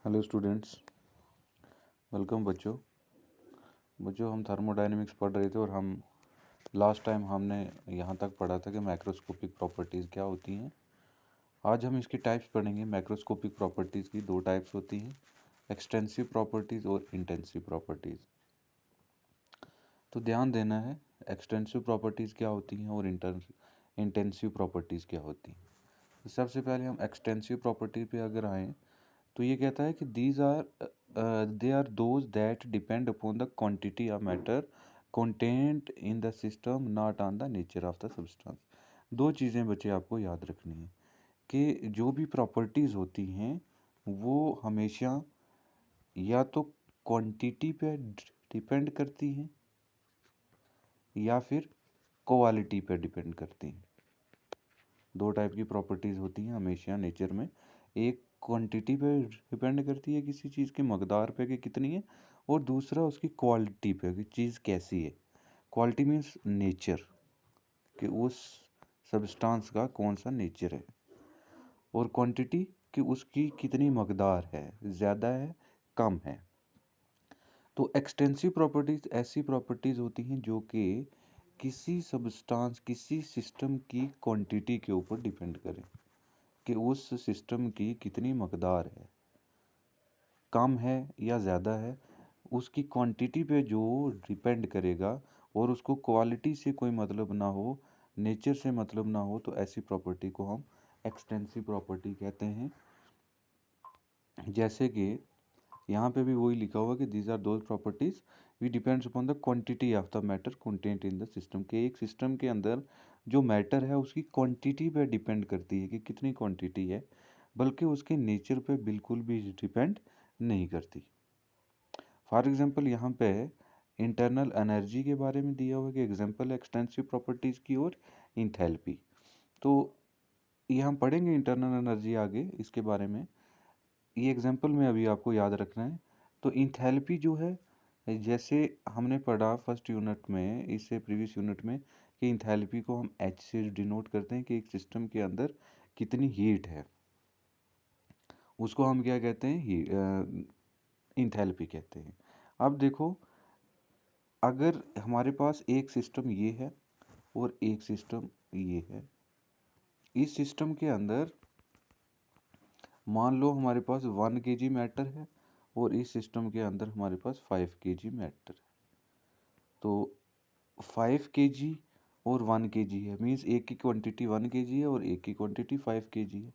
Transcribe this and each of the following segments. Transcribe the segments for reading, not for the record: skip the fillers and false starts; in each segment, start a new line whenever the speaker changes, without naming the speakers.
Hello students, welcome बच्चों। हम thermodynamics पढ़ रहे थे और हम लास्ट टाइम हमने यहाँ तक पढ़ा था कि मैक्रोस्कोपिक प्रॉपर्टीज़ क्या होती हैं। आज हम इसकी टाइप्स पढ़ेंगे। मैक्रोस्कोपिक प्रॉपर्टीज़ की दो टाइप्स होती हैं, एक्सटेंसिव प्रॉपर्टीज़ और इंटेंसिव प्रॉपर्टीज़। तो ध्यान देना है, एक्सटेंसिव प्रॉपर्टीज़ क्या होती हैं और इंटेंसिव प्रॉपर्टीज़ क्या होती हैं। तो सबसे पहले हम एक्सटेंसिव प्रॉपर्टी पे अगर आएँ तो ये कहता है कि they are those that depend upon the quantity of matter content in the system not on the nature of the substance. दो चीज़ें बच्चे आपको याद रखनी है कि जो भी प्रॉपर्टीज़ होती हैं वो हमेशा या तो क्वांटिटी पे डिपेंड करती हैं या फिर क्वालिटी पे डिपेंड करती हैं। दो टाइप की प्रॉपर्टीज़ होती हैं हमेशा नेचर में। एक क्वांटिटी पे डिपेंड करती है किसी चीज़ की मकदार पे कि कितनी है, और दूसरा उसकी क्वालिटी पे कि चीज़ कैसी है। क्वालिटी मीन्स नेचर, कि उस सब्सटेंस का कौन सा नेचर है, और क्वांटिटी कि उसकी कितनी मकदार है, ज़्यादा है कम है। तो एक्सटेंसिव प्रॉपर्टीज़ ऐसी प्रॉपर्टीज़ होती हैं जो कि किसी सब्सटेंस किसी सिस्टम की क्वांटिटी के ऊपर डिपेंड करें कि उस सिस्टम की कितनी मकदार है, कम है या ज़्यादा है। उसकी क्वांटिटी पे जो डिपेंड करेगा और उसको क्वालिटी से कोई मतलब ना हो, नेचर से मतलब ना हो, तो ऐसी प्रॉपर्टी को हम एक्सटेंसिव प्रॉपर्टी कहते हैं। जैसे कि यहाँ पे भी वही लिखा हुआ कि these are those properties we depends upon the quantity of the matter content in the system, के एक सिस्टम के अंदर जो मैटर है उसकी क्वांटिटी पे डिपेंड करती है कि कितनी क्वांटिटी है, बल्कि उसके नेचर पे बिल्कुल भी डिपेंड नहीं करती। फॉर एग्जांपल यहाँ पे इंटरनल एनर्जी के बारे में दिया हुआ कि एग्जांपल एक्सटेंसिव प्रॉपर्टीज़ की और इंथैल्पी। तो ये हम पढ़ेंगे इंटरनल एनर्जी आगे इसके बारे में। ये एग्जांपल में अभी आपको याद रखना है। तो इंथैल्पी जो है, जैसे हमने पढ़ा फर्स्ट यूनिट में, इससे प्रीवियस यूनिट में, कि इंथैल्पी को हम एच से डिनोट करते हैं कि एक सिस्टम के अंदर कितनी हीट है, उसको हम क्या कहते हैं, इंथैल्पी कहते हैं। अब देखो, अगर हमारे पास एक सिस्टम ये है और एक सिस्टम ये है, इस सिस्टम के अंदर मान लो हमारे पास 1 kg मैटर है और इस सिस्टम के अंदर हमारे पास 5 kg मैटर है। तो 5 kg और 1 kg है, मीन्स एक की क्वांटिटी 1 kg है और एक की क्वांटिटी 5 kg है।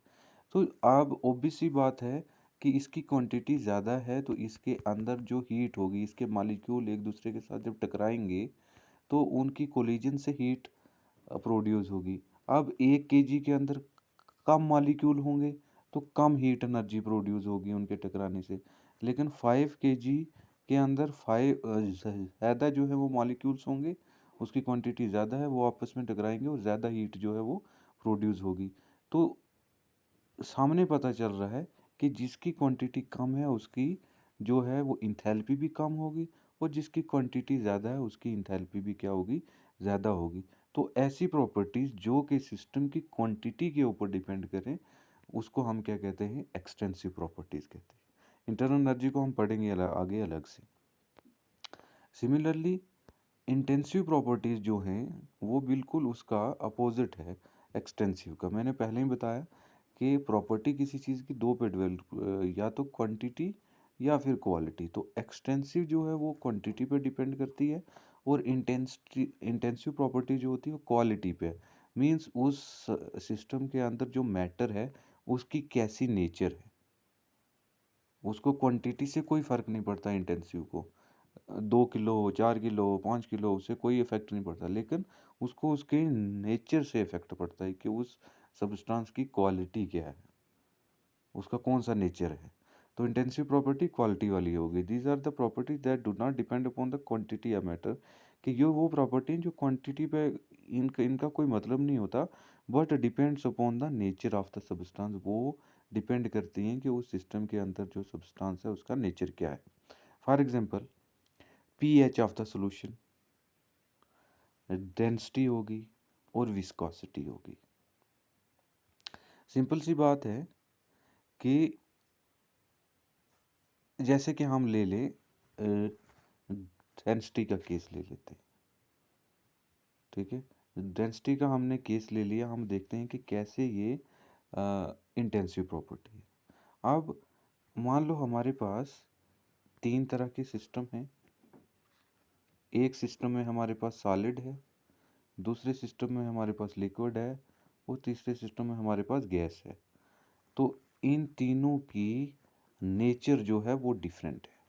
तो अब ऑब्वियस सी बात है कि इसकी क्वांटिटी ज़्यादा है तो इसके अंदर जो हीट होगी, इसके मॉलिक्यूल एक दूसरे के साथ जब टकराएंगे तो उनकी कोलिजन से हीट प्रोड्यूस होगी। अब 1 kg के अंदर कम मॉलिक्यूल होंगे तो कम हीट एनर्जी प्रोड्यूस होगी उनके टकराने से, लेकिन 5 kg के अंदर ज़्यादा जो है वो मॉलिक्यूल्स होंगे, उसकी क्वांटिटी ज़्यादा है, वो आपस में टकराएंगे और ज़्यादा हीट जो है वो प्रोड्यूस होगी। तो सामने पता चल रहा है कि जिसकी क्वांटिटी कम है उसकी जो है वो इंथैल्पी भी कम होगी, और जिसकी क्वांटिटी ज़्यादा है उसकी इंथैल्पी भी क्या होगी, ज़्यादा होगी। तो ऐसी प्रॉपर्टीज़ जो कि सिस्टम की क्वांटिटी के ऊपर डिपेंड करें उसको हम क्या कहते हैं, एक्सटेंसिव प्रॉपर्टीज़ कहते हैं। इंटरनल एनर्जी को हम पढ़ेंगे आगे अलग से। सिमिलरली इंटेंसिव प्रॉपर्टीज़ जो हैं वो बिल्कुल उसका अपोजिट है एक्सटेंसिव का। मैंने पहले ही बताया कि प्रॉपर्टी किसी चीज़ की दो पे डिवेल्प, या तो क्वांटिटी या फिर क्वालिटी। तो एक्सटेंसिव जो है वो क्वांटिटी पे डिपेंड करती है, और इंटेंसिव प्रॉपर्टी जो होती है वो क्वालिटी पे, मींस उस सिस्टम के अंदर जो मैटर है उसकी कैसी नेचर है। उसको क्वांटिटी से कोई फ़र्क नहीं पड़ता इंटेंसिव को, 2 किलो 4 किलो 5 किलो उससे कोई इफेक्ट नहीं पड़ता, लेकिन उसको उसके नेचर से इफेक्ट पड़ता है कि उस सब्सटेंस की क्वालिटी क्या है, उसका कौन सा नेचर है। तो इंटेंसिव प्रॉपर्टी क्वालिटी वाली होगी। These are the property that do not depend upon the quantity of matter, कि ये वो प्रॉपर्टी जो क्वांटिटी पे इनका कोई मतलब नहीं होता, but depends upon the nature of the substance. वो डिपेंड करती हैं कि उस सिस्टम के अंदर जो सब्सटेंस है उसका नेचर क्या है। For example pH of the solution, density होगी और विस्कोसिटी होगी। सिंपल सी बात है कि जैसे कि हम ले लें डेंसिटी का केस ले लेते हैं, ठीक है। डेंसिटी का हमने केस ले लिया, हम देखते हैं कि कैसे ये इंटेंसिव प्रॉपर्टी है। अब मान लो हमारे पास तीन तरह के सिस्टम हैं। एक सिस्टम में हमारे पास सॉलिड है, दूसरे सिस्टम में हमारे पास लिक्विड है, और तीसरे सिस्टम में हमारे पास गैस है। तो इन तीनों की नेचर जो है वो डिफरेंट है।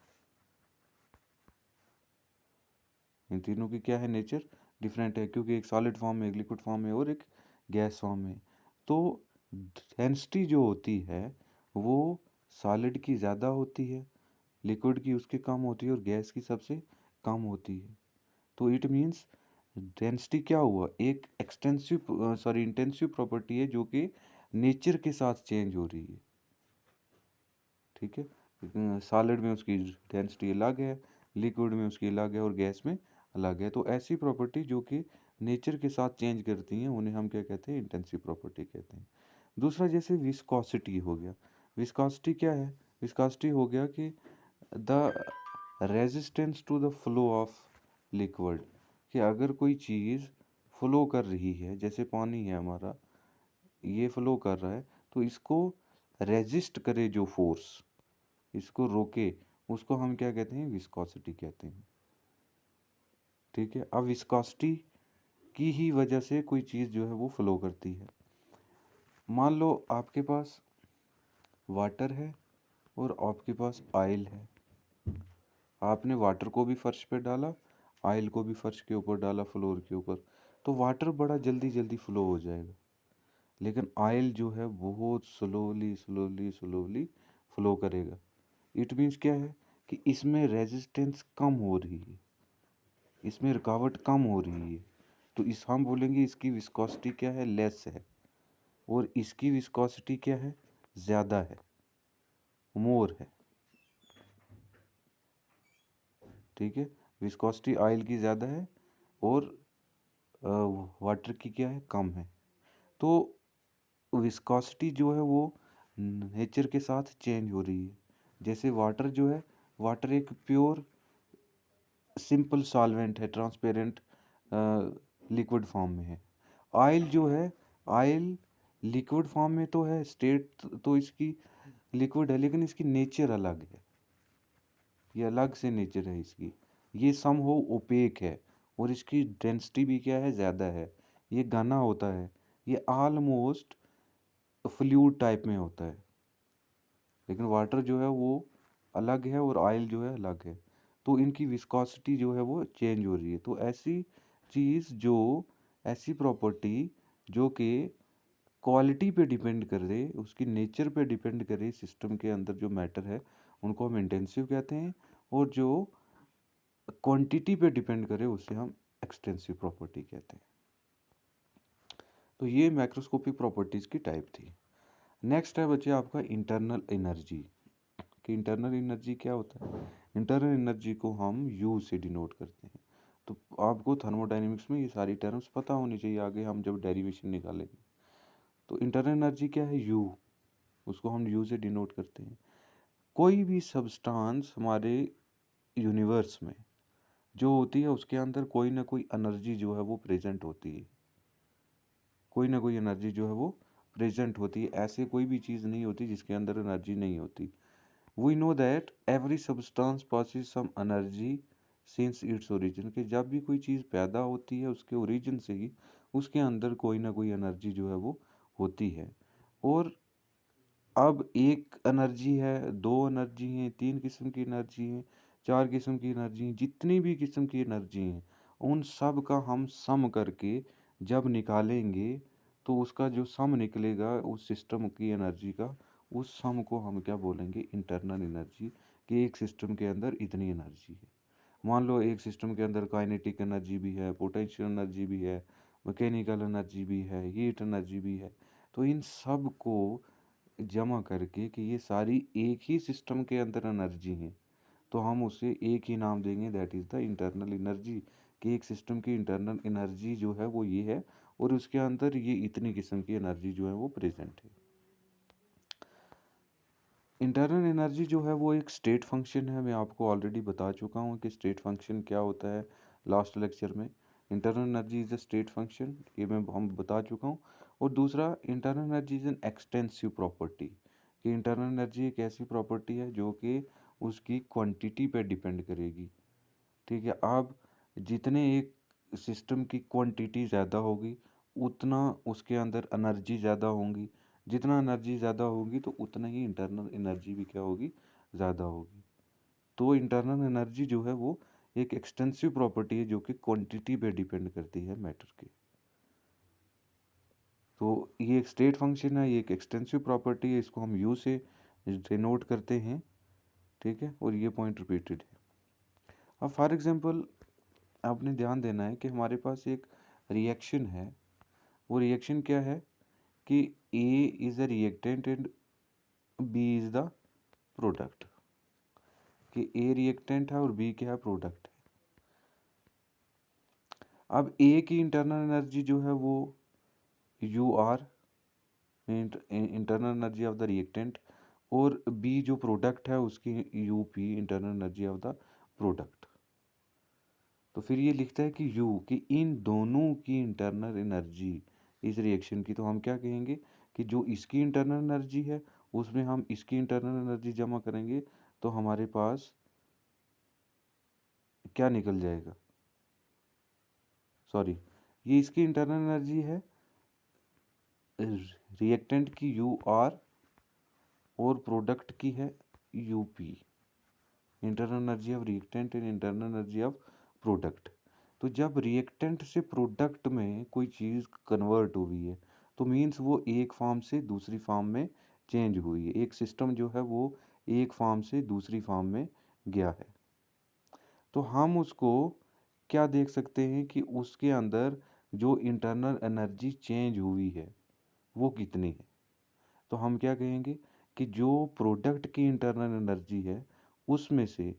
इन तीनों की क्या है, नेचर डिफरेंट है, क्योंकि एक सॉलिड फॉर्म में, एक लिक्विड फॉर्म में और एक गैस फॉर्म में। तो डेंसिटी जो होती है वो सॉलिड की ज़्यादा होती है, लिक्विड की उसकी कम होती है, और गैस की सबसे कम होती है। तो इट मीन्स डेंसिटी क्या हुआ, एक इंटेंसिव प्रॉपर्टी है जो कि नेचर के साथ चेंज हो रही है, ठीक है। सॉलिड में उसकी डेंसिटी अलग है, लिक्विड में उसकी अलग है, और गैस में अलग है। तो ऐसी प्रॉपर्टी जो कि नेचर के साथ चेंज करती हैं उन्हें हम क्या कहते हैं, इंटेंसिव प्रॉपर्टी कहते हैं। दूसरा जैसे विस्कोसिटी हो गया। विस्कोसिटी क्या है, विस्कोसिटी हो गया कि the resistance to the flow of liquid, कि अगर कोई चीज़ फ्लो कर रही है, जैसे पानी है हमारा, ये फ्लो कर रहा है, तो इसको रेजिस्ट करे जो फोर्स, इसको रोके, उसको हम क्या कहते हैं, विस्कोसिटी कहते हैं, ठीक है। अब विस्कोसिटी की ही वजह से कोई चीज़ जो है वो फ्लो करती है। मान लो आपके पास वाटर है और आपके पास ऑयल है। आपने वाटर को भी फर्श पे डाला, ऑयल को भी फर्श के ऊपर डाला, फ्लोर के ऊपर, तो वाटर बड़ा जल्दी जल्दी फ्लो हो जाएगा। लेकिन ऑयल जो है बहुत स्लोली स्लोली स्लोली फ्लो करेगा। इट मीन्स क्या है कि इसमें रेजिस्टेंस कम हो रही है, इसमें रुकावट कम हो रही है। तो इस हम बोलेंगे इसकी विस्कोसिटी क्या है, लेस है, और इसकी विस्कोसिटी क्या है, ज़्यादा है, मोर है, ठीक है। विस्कोसिटी ऑयल की ज़्यादा है और वाटर की क्या है, कम है। तो विस्कोसिटी जो है वो नेचर के साथ चेंज हो रही है। जैसे वाटर जो है, वाटर एक प्योर सिंपल सॉल्वेंट है, ट्रांसपेरेंट लिक्विड फॉर्म में है। ऑयल जो है, ऑयल लिक्विड फॉर्म में तो है, स्टेट तो इसकी लिक्विड है, लेकिन इसकी नेचर अलग है, ये अलग से नेचर है इसकी। ये सम हो ओपेक है, और इसकी डेंसिटी भी क्या है, ज़्यादा है, ये घना होता है, ये ऑलमोस्ट फ्लूइड टाइप में होता है। लेकिन वाटर जो है वो अलग है और ऑयल जो है अलग है। तो इनकी विस्कोसिटी जो है वो चेंज हो रही है। तो ऐसी प्रॉपर्टी जो कि क्वालिटी पे डिपेंड करे, उसकी नेचर पे डिपेंड करे, सिस्टम के अंदर जो मैटर है उनको हम इंटेंसिव कहते हैं, और जो क्वांटिटी पे डिपेंड करे उसे हम एक्सटेंसिव प्रॉपर्टी कहते हैं। तो ये मैक्रोस्कोपिक प्रॉपर्टीज़ की टाइप थी। नेक्स्ट है बच्चे आपका इंटरनल एनर्जी। कि इंटरनल एनर्जी क्या होता है, इंटरनल एनर्जी को हम यू से डिनोट करते हैं। तो आपको थर्मोडायनेमिक्स में ये सारी टर्म्स पता होनी चाहिए, आगे हम जब डेरिवेशन निकालेंगे। तो इंटरनल एनर्जी क्या है, यू, उसको हम यू से डिनोट करते हैं। कोई भी सब्सटेंस हमारे यूनिवर्स में जो होती है उसके अंदर कोई ना कोई एनर्जी जो है वो प्रेजेंट होती है, कोई ना कोई एनर्जी जो है वो प्रेजेंट होती है। ऐसे कोई भी चीज़ नहीं होती जिसके अंदर एनर्जी नहीं होती। We know that every substance possess some energy since its origin, कि जब भी कोई चीज़ पैदा होती है उसके ओरिजिन से ही उसके अंदर कोई ना कोई एनर्जी जो है वो होती है। और अब एक एनर्जी है, दो एनर्जी हैं, तीन किस्म की एनर्जी हैं, चार किस्म की एनर्जी हैं, जितनी भी किस्म की एनर्जी हैं उन सब का हम सम करके जब निकालेंगे तो उसका जो सम निकलेगा उस सिस्टम की एनर्जी का, उस सम को हम क्या बोलेंगे, इंटरनल एनर्जी। कि एक सिस्टम के अंदर इतनी एनर्जी है। मान लो एक सिस्टम के अंदर काइनेटिक एनर्जी भी है, पोटेंशियल एनर्जी भी है, मैकेनिकल एनर्जी भी है, हीट एनर्जी भी है। तो इन सब को जमा करके कि ये सारी एक ही सिस्टम के अंदर एनर्जी हैं, तो हम उसे एक ही नाम देंगे, that is the internal energy. कि एक सिस्टम की इंटरनल एनर्जी जो है वो ये है, और उसके अंदर ये इतनी किस्म की एनर्जी जो है वो प्रेजेंट है। इंटरनल एनर्जी जो है वो एक स्टेट फंक्शन है। मैं आपको ऑलरेडी बता चुका हूँ कि स्टेट फंक्शन क्या होता है लास्ट लेक्चर में। Internal energy is a state function, ये मैं हम बता चुका हूँ। और दूसरा, internal energy is an extensive property, कि इंटरनल एनर्जी एक ऐसी प्रॉपर्टी है जो कि उसकी क्वांटिटी पे डिपेंड करेगी। ठीक है, अब जितने एक सिस्टम की क्वांटिटी ज़्यादा होगी उतना उसके अंदर एनर्जी ज़्यादा होंगी, जितना एनर्जी ज़्यादा होगी तो उतना ही इंटरनल एनर्जी भी क्या होगी, ज़्यादा होगी। तो इंटरनल एनर्जी जो है वो एक एक्सटेंसिव प्रॉपर्टी है जो कि क्वांटिटी पे डिपेंड करती है मैटर की। तो ये एक स्टेट फंक्शन है, ये एक एक्सटेंसिव प्रॉपर्टी है, इसको हम यू से डिनोट करते हैं। ठीक है, और ये पॉइंट रिपीटेड है। अब फॉर एग्जांपल आपने ध्यान देना है कि हमारे पास एक रिएक्शन है। वो रिएक्शन क्या है कि A is a reactant and B is the product, कि ए रिएक्टेंट है और बी क्या है, प्रोडक्ट है। अब ए की इंटरनल एनर्जी जो है वो U R, internal energy of the reactant, और बी जो प्रोडक्ट है उसकी U P, internal energy of the product. तो फिर ये लिखता है कि यू, कि इन दोनों की इंटरनल एनर्जी इस रिएक्शन की, तो हम क्या कहेंगे कि जो इसकी इंटरनल एनर्जी है उसमें हम इसकी इंटरनल एनर्जी जमा करेंगे तो हमारे पास क्या निकल जाएगा, सॉरी, ये इसकी इंटरनल एनर्जी है रिएक्टेंट की यू आर और प्रोडक्ट की है you P, internal energy of reactant and internal energy of product. तो जब रिएक्टेंट से प्रोडक्ट में कोई चीज़ कन्वर्ट हुई है तो मीन्स वो एक फॉर्म से दूसरी फॉर्म में चेंज हुई है, एक सिस्टम जो है वो एक फॉर्म से दूसरी फॉर्म में गया है। तो हम उसको क्या देख सकते हैं कि उसके अंदर जो इंटरनल एनर्जी चेंज हुई है वो कितनी है। तो हम क्या कहेंगे कि जो प्रोडक्ट की इंटरनल एनर्जी है उसमें से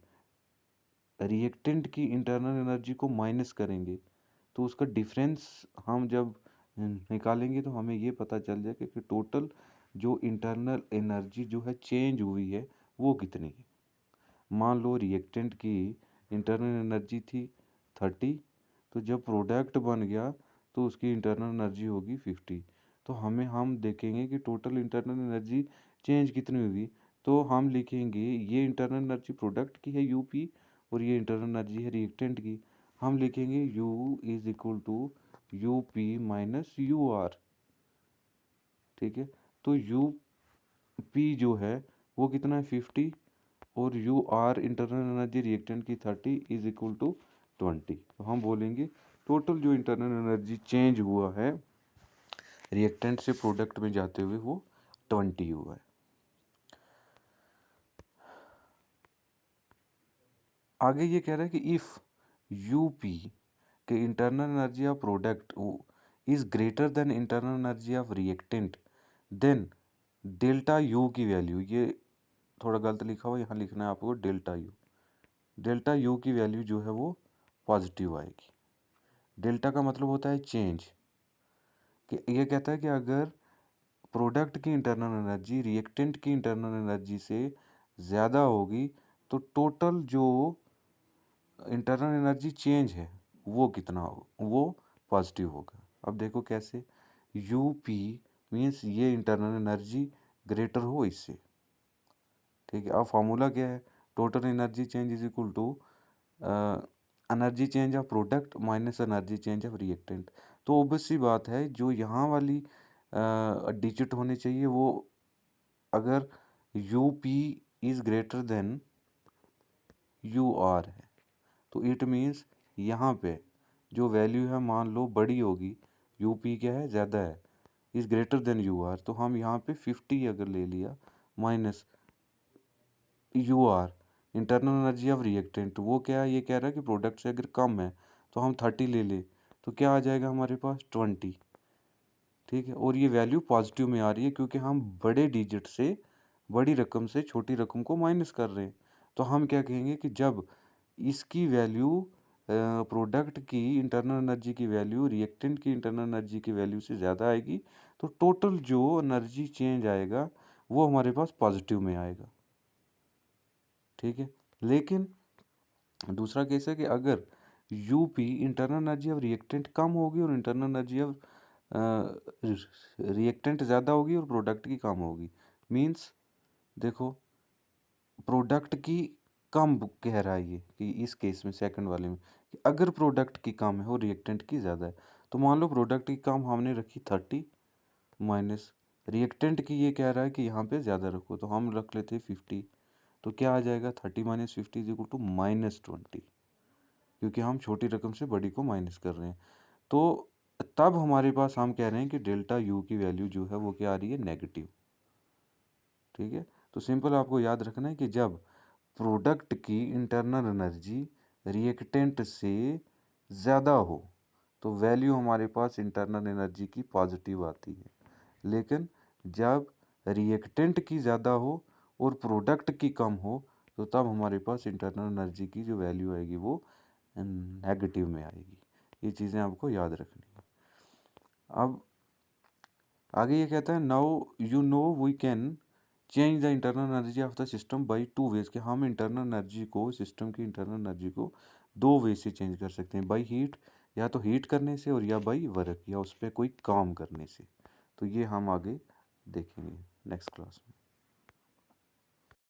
रिएक्टेंट की इंटरनल एनर्जी को माइनस करेंगे तो उसका डिफरेंस हम जब निकालेंगे तो हमें ये पता चल जाएगा कि टोटल जो इंटरनल एनर्जी जो है चेंज हुई है वो कितनी है। मान लो रिएक्टेंट की इंटरनल एनर्जी थी 30, तो जब प्रोडक्ट बन गया तो उसकी इंटरनल एनर्जी होगी 50। तो हम देखेंगे कि टोटल इंटरनल एनर्जी चेंज कितनी हुई, तो हम लिखेंगे ये इंटरनल एनर्जी प्रोडक्ट की है यूपी और ये इंटरनल एनर्जी है रिएक्टेंट की। हम लिखेंगे U is equal to U P minus U R. ठीक है, तो यू पी जो है वो कितना है 50, और U R internal energy reactant की 30 इज इक्वल टू 20। तो हम बोलेंगे टोटल जो इंटरनल एनर्जी चेंज हुआ है रिएक्टेंट से प्रोडक्ट में जाते हुए वो 20 हुआ है। आगे ये कह रहा है कि इफ़ यू पी के internal energy of product is greater than internal energy of reactant then delta U की वैल्यू, ये थोड़ा गलत लिखा हुआ, यहाँ लिखना है आपको डेल्टा यू। डेल्टा यू की वैल्यू जो है वो पॉजिटिव आएगी। डेल्टा का मतलब होता है चेंज, कि ये कहता है कि अगर प्रोडक्ट की इंटरनल एनर्जी रिएक्टेंट की इंटरनल एनर्जी से ज़्यादा होगी तो टोटल जो इंटरनल एनर्जी चेंज है वो कितना हो, वो पॉजिटिव होगा। अब देखो कैसे, यू पी मीन्स ये इंटरनल एनर्जी ग्रेटर हो इससे। ठीक है, अब फॉर्मूला क्या है, total energy change is equal to energy change of product minus energy change of reactant. तो ऑब्वियस सी बात है जो यहाँ वाली डिजिट होनी चाहिए वो, अगर U P is greater than U R है तो इट मीन्स यहाँ पे जो वैल्यू है मान लो बड़ी होगी, यू पी क्या है, ज़्यादा है, is greater than U R, तो हम यहाँ पे 50 अगर ले लिया minus U R internal energy of reactant, वो क्या है, ये कह रहा है कि प्रोडक्ट से अगर कम है तो हम 30 ले ले तो क्या आ जाएगा हमारे पास 20। ठीक है, और ये वैल्यू पॉजिटिव में आ रही है क्योंकि हम बड़े डिजिट से, बड़ी रकम से छोटी रकम को माइनस कर रहे हैं। तो हम क्या कहेंगे कि जब इसकी वैल्यू प्रोडक्ट की इंटरनल एनर्जी की वैल्यू रिएक्टेंट की इंटरनल एनर्जी की वैल्यू से ज़्यादा आएगी तो टोटल जो एनर्जी चेंज आएगा वो हमारे पास पॉजिटिव में आएगा, ठीक है। लेकिन दूसरा केस है कि अगर यूपी इंटरनल एनर्जी ऑफ रिएक्टेंट कम होगी और इंटरनल एनर्जी ऑफ रिएक्टेंट ज़्यादा होगी और प्रोडक्ट की कम होगी, मीन्स देखो प्रोडक्ट की कम कह रहा है ये कि इस केस में सेकंड वाले में कि अगर प्रोडक्ट की कम है और रिएक्टेंट की ज़्यादा है, तो मान लो प्रोडक्ट की कम हमने रखी 30 माइनस रिएक्टेंट की ये कह रहा है कि यहाँ पे ज़्यादा रखो, तो हम रख लेते 50, तो क्या आ जाएगा 30 माइनस 50 इज इक्वल टू -20, क्योंकि हम छोटी रकम से बड़ी को माइनस कर रहे हैं। तो तब हमारे पास हम कह रहे हैं कि डेल्टा यू की वैल्यू जो है वो क्या आ रही है, नेगेटिव, ठीक है। तो सिंपल आपको याद रखना है कि जब प्रोडक्ट की इंटरनल एनर्जी रिएक्टेंट से ज़्यादा हो तो वैल्यू हमारे पास इंटरनल एनर्जी की पॉजिटिव आती है, लेकिन जब रिएक्टेंट की ज़्यादा हो और प्रोडक्ट की कम हो तो तब हमारे पास इंटरनल एनर्जी की जो वैल्यू आएगी वो नेगेटिव में आएगी। ये चीज़ें आपको याद रखनी है। अब आगे ये कहता है now you know we can change the internal energy of the system by 2 ways, कि हम इंटरनल एनर्जी को, सिस्टम की इंटरनल एनर्जी को 2 वे से चेंज कर सकते हैं, बाई हीट, या तो हीट करने से, और या बाई वर्क, या उस पर कोई काम करने से। तो ये हम आगे देखेंगे नेक्स्ट क्लास में।